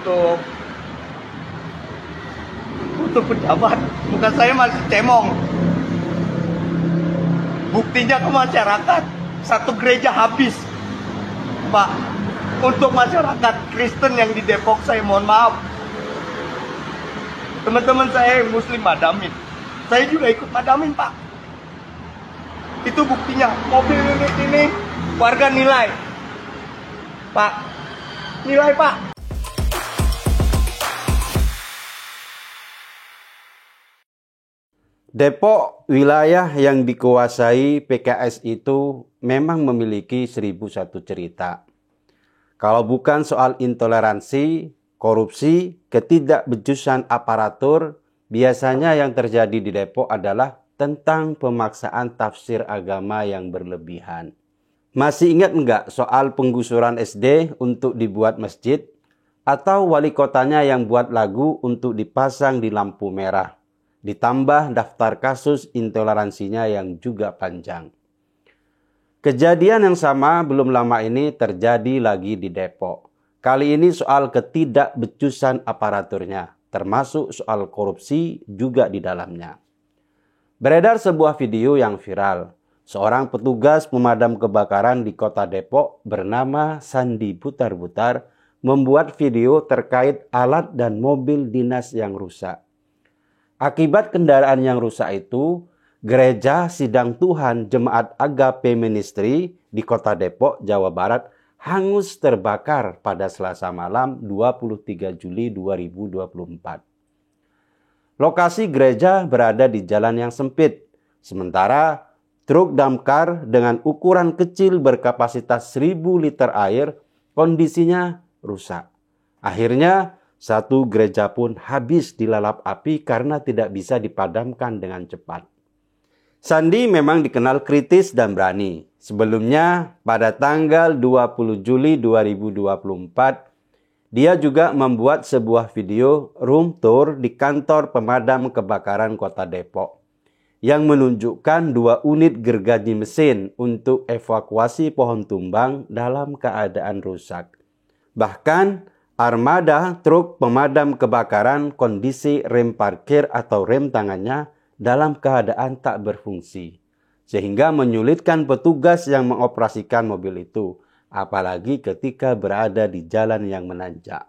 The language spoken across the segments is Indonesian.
untuk pejabat. Bukan saya masih cemong. Buktinya ke masyarakat, satu gereja habis, Pak. Untuk masyarakat Kristen yang di Depok, saya mohon maaf. Teman-teman saya yang Muslim madamin, saya juga ikut madamin, Pak. Itu buktinya, mobil unit ini warga nilai, Pak. Nilai, Pak. Depok, wilayah yang dikuasai PKS itu memang memiliki 1001 cerita. Kalau bukan soal intoleransi, korupsi, ketidakbejusan aparatur, biasanya yang terjadi di Depok adalah tentang pemaksaan tafsir agama yang berlebihan. Masih ingat enggak soal penggusuran SD untuk dibuat masjid? Atau wali kotanya yang buat lagu untuk dipasang di lampu merah? Ditambah daftar kasus intoleransinya yang juga panjang. Kejadian yang sama belum lama ini terjadi lagi di Depok. Kali ini soal ketidakbecusan aparaturnya, termasuk soal korupsi juga di dalamnya. Beredar sebuah video yang viral. Seorang petugas pemadam kebakaran di kota Depok bernama Sandi Butar-Butar membuat video terkait alat dan mobil dinas yang rusak. Akibat kendaraan yang rusak itu, Gereja Sidang Tuhan Jemaat Agape Ministry di kota Depok, Jawa Barat hangus terbakar pada Selasa malam 23 Juli 2024. Lokasi gereja berada di jalan yang sempit, sementara truk damkar dengan ukuran kecil berkapasitas 1000 liter air kondisinya rusak. Akhirnya, satu gereja pun habis dilalap api karena tidak bisa dipadamkan dengan cepat. Sandi memang dikenal kritis dan berani. Sebelumnya, pada tanggal 20 Juli 2024, dia juga membuat sebuah video room tour di kantor pemadam kebakaran kota Depok yang menunjukkan 2 unit gergaji mesin untuk evakuasi pohon tumbang dalam keadaan rusak. Bahkan, armada truk pemadam kebakaran kondisi rem parkir atau rem tangannya dalam keadaan tak berfungsi, sehingga menyulitkan petugas yang mengoperasikan mobil itu, apalagi ketika berada di jalan yang menanjak.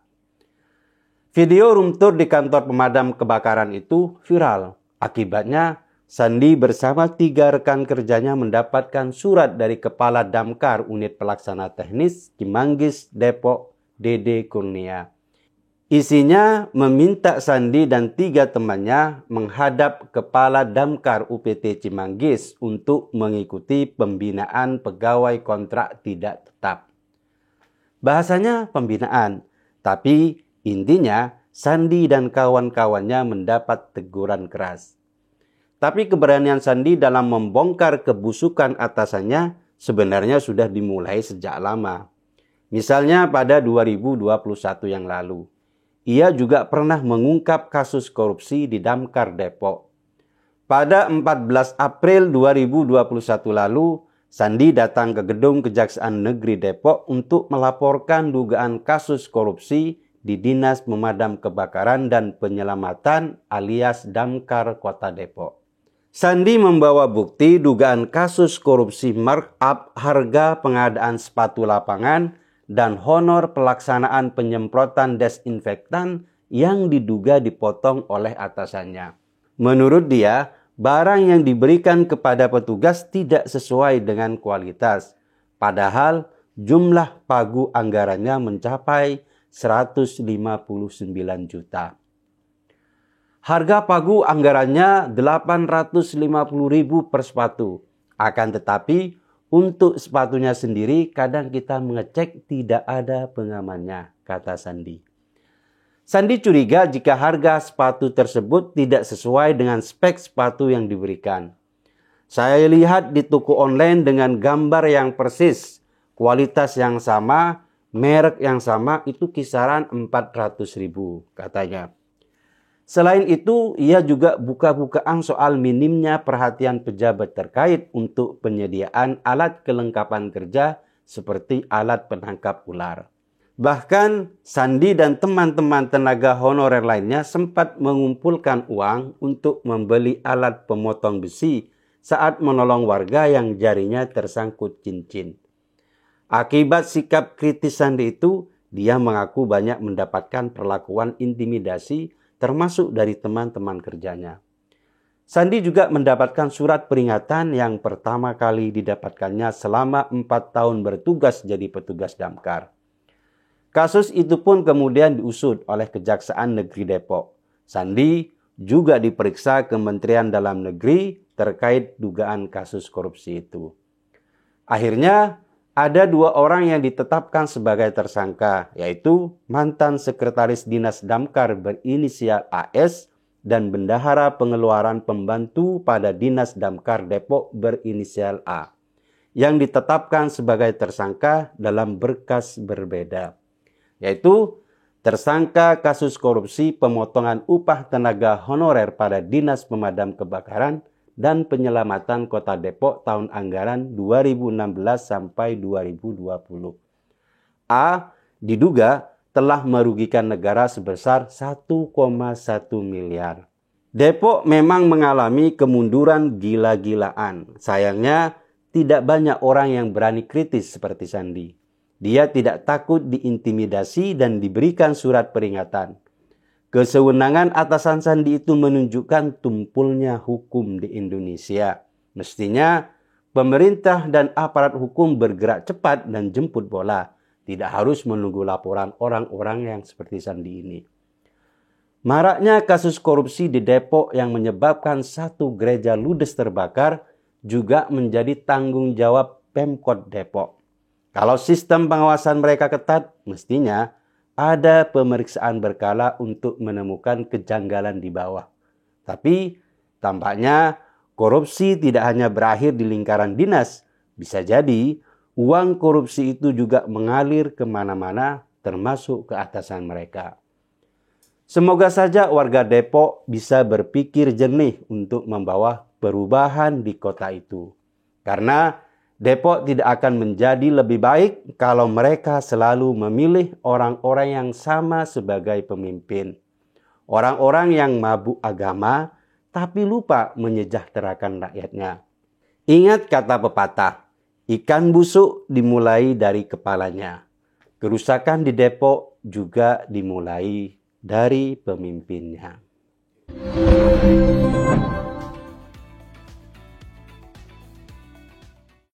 Video room tour di kantor pemadam kebakaran itu viral. Akibatnya, Sandi bersama 3 rekan kerjanya mendapatkan surat dari Kepala Damkar Unit Pelaksana Teknis Cimanggis Depok, Dede Kurnia. Isinya meminta Sandi dan 3 temannya menghadap Kepala Damkar UPT Cimanggis untuk mengikuti pembinaan pegawai kontrak tidak tetap. Bahasanya pembinaan, tapi intinya Sandi dan kawan-kawannya mendapat teguran keras. Tapi keberanian Sandi dalam membongkar kebusukan atasannya sebenarnya sudah dimulai sejak lama. Misalnya pada 2021 yang lalu. Ia juga pernah mengungkap kasus korupsi di Damkar Depok. Pada 14 April 2021 lalu, Sandi datang ke gedung Kejaksaan Negeri Depok untuk melaporkan dugaan kasus korupsi di Dinas Pemadam Kebakaran dan Penyelamatan alias Damkar Kota Depok. Sandi membawa bukti dugaan kasus korupsi markup harga pengadaan sepatu lapangan dan honor pelaksanaan penyemprotan desinfektan yang diduga dipotong oleh atasannya. Menurut dia, barang yang diberikan kepada petugas tidak sesuai dengan kualitas. Padahal jumlah pagu anggarannya mencapai 159 juta. Harga pagu anggarannya 850.000 per sepatu. Akan tetapi, untuk sepatunya sendiri kadang kita mengecek tidak ada pengamannya, kata Sandi. Sandi curiga jika harga sepatu tersebut tidak sesuai dengan spek sepatu yang diberikan. Saya lihat di toko online dengan gambar yang persis, kualitas yang sama, merek yang sama itu kisaran 400.000, katanya. Selain itu, ia juga buka-bukaan soal minimnya perhatian pejabat terkait untuk penyediaan alat kelengkapan kerja seperti alat penangkap ular. Bahkan Sandi dan teman-teman tenaga honorer lainnya sempat mengumpulkan uang untuk membeli alat pemotong besi saat menolong warga yang jarinya tersangkut cincin. Akibat sikap kritis Sandi itu, dia mengaku banyak mendapatkan perlakuan intimidasi termasuk dari teman-teman kerjanya. Sandi juga mendapatkan surat peringatan yang pertama kali didapatkannya selama 4 tahun bertugas jadi petugas damkar. Kasus itu pun kemudian diusut oleh Kejaksaan Negeri Depok. Sandi juga diperiksa Kementerian Dalam Negeri terkait dugaan kasus korupsi itu. Akhirnya, ada 2 orang yang ditetapkan sebagai tersangka, yaitu mantan Sekretaris Dinas Damkar berinisial AS dan Bendahara Pengeluaran Pembantu pada Dinas Damkar Depok berinisial A, yang ditetapkan sebagai tersangka dalam berkas berbeda, yaitu tersangka kasus korupsi pemotongan upah tenaga honorer pada Dinas Pemadam Kebakaran dan Penyelamatan Kota Depok tahun anggaran 2016 sampai 2020. A diduga telah merugikan negara sebesar 1,1 miliar. Depok memang mengalami kemunduran gila-gilaan. Sayangnya tidak banyak orang yang berani kritis seperti Sandi. Dia tidak takut diintimidasi dan diberikan surat peringatan. Kesewenangan atasan Sandi itu menunjukkan tumpulnya hukum di Indonesia. Mestinya pemerintah dan aparat hukum bergerak cepat dan jemput bola. Tidak harus menunggu laporan orang-orang yang seperti Sandi ini. Maraknya kasus korupsi di Depok yang menyebabkan 1 gereja ludes terbakar juga menjadi tanggung jawab Pemkot Depok. Kalau sistem pengawasan mereka ketat, mestinya ada pemeriksaan berkala untuk menemukan kejanggalan di bawah. Tapi tampaknya korupsi tidak hanya berakhir di lingkaran dinas. Bisa jadi uang korupsi itu juga mengalir kemana-mana termasuk ke atasan mereka. Semoga saja warga Depok bisa berpikir jernih untuk membawa perubahan di kota itu. Karena Depok tidak akan menjadi lebih baik kalau mereka selalu memilih orang-orang yang sama sebagai pemimpin. Orang-orang yang mabuk agama tapi lupa menyejahterakan rakyatnya. Ingat kata pepatah, ikan busuk dimulai dari kepalanya. Kerusakan di Depok juga dimulai dari pemimpinnya.